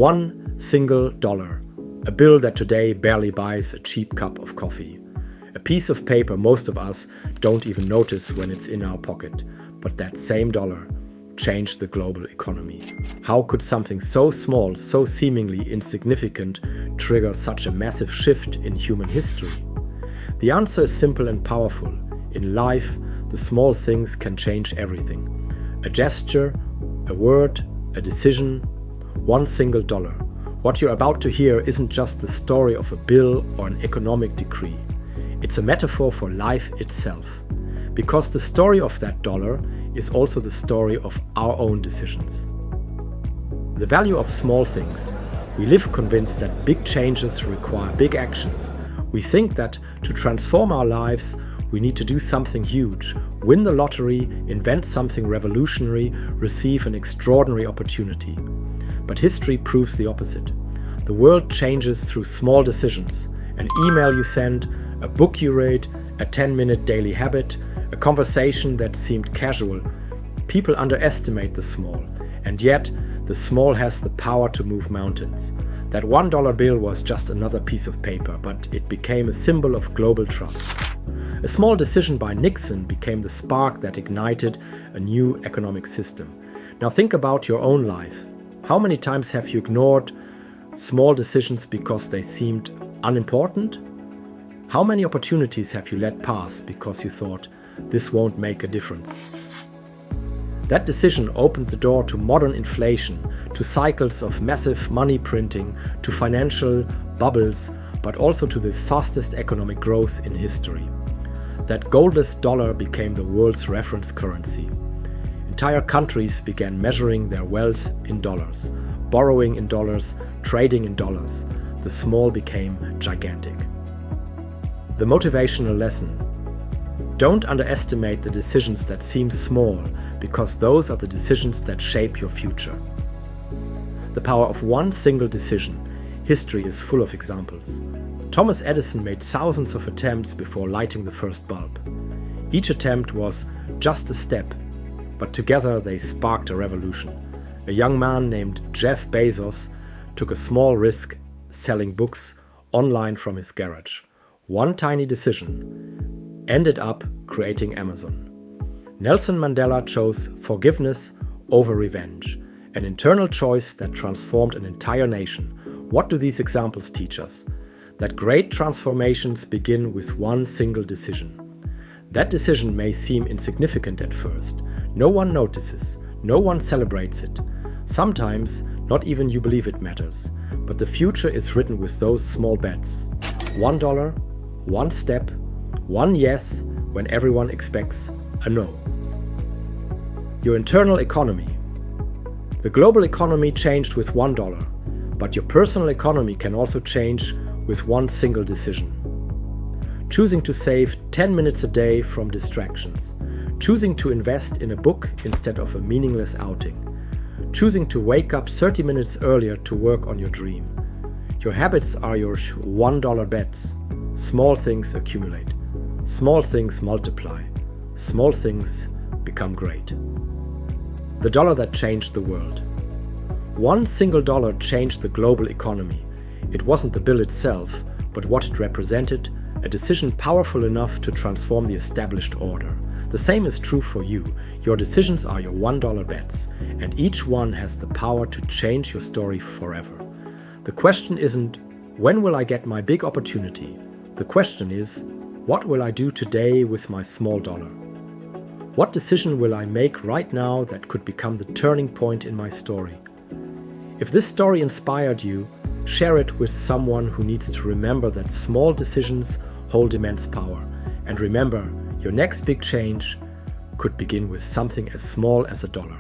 One single dollar, a bill that today barely buys a cheap cup of coffee. A piece of paper most of us don't even notice when it's in our pocket, but that same dollar changed the global economy. How could something so small, so seemingly insignificant, trigger such a massive shift in human history? The answer is simple and powerful. In life, the small things can change everything. A gesture, a word, a decision, one single dollar. What you're about to hear isn't just the story of a bill or an economic decree. It's a metaphor for life itself. Because the story of that dollar is also the story of our own decisions. The value of small things. We live convinced that big changes require big actions. We think that to transform our lives, we need to do something huge, win the lottery, invent something revolutionary, receive an extraordinary opportunity. But history proves the opposite. The world changes through small decisions. An email you send, a book you read, a 10-minute daily habit, a conversation that seemed casual. People underestimate the small, and yet the small has the power to move mountains. That $1 bill was just another piece of paper, but it became a symbol of global trust. A small decision by Nixon became the spark that ignited a new economic system. Now think about your own life. How many times have you ignored small decisions because they seemed unimportant? How many opportunities have you let pass because you thought, this won't make a difference? That decision opened the door to modern inflation, to cycles of massive money printing, to financial bubbles, but also to the fastest economic growth in history. That goldless dollar became the world's reference currency. Entire countries began measuring their wealth in dollars, borrowing in dollars, trading in dollars. The small became gigantic. The motivational lesson. Don't underestimate the decisions that seem small, because those are the decisions that shape your future. The power of one single decision. History is full of examples. Thomas Edison made thousands of attempts before lighting the first bulb. Each attempt was just a step, but together they sparked a revolution. A young man named Jeff Bezos took a small risk selling books online from his garage. One tiny decision ended up creating Amazon. Nelson Mandela chose forgiveness over revenge, an internal choice that transformed an entire nation. What do these examples teach us? That great transformations begin with one single decision. That decision may seem insignificant at first. No one notices, no one celebrates it. Sometimes, not even you believe it matters. But the future is written with those small bets. $1, one step, one yes when everyone expects a no. Your internal economy. The global economy changed with $1, but your personal economy can also change with one single decision. Choosing to save 10 minutes a day from distractions. Choosing to invest in a book instead of a meaningless outing. Choosing to wake up 30 minutes earlier to work on your dream. Your habits are your $1 bets. Small things accumulate. Small things multiply. Small things become great. The dollar that changed the world. One single dollar changed the global economy. It wasn't the bill itself, but what it represented, a decision powerful enough to transform the established order. The same is true for you. Your decisions are your $1 bets, and each one has the power to change your story forever. The question isn't, when will I get my big opportunity? The question is, what will I do today with my small dollar? What decision will I make right now that could become the turning point in my story? If this story inspired you, share it with someone who needs to remember that small decisions hold immense power. And remember, your next big change could begin with something as small as $1.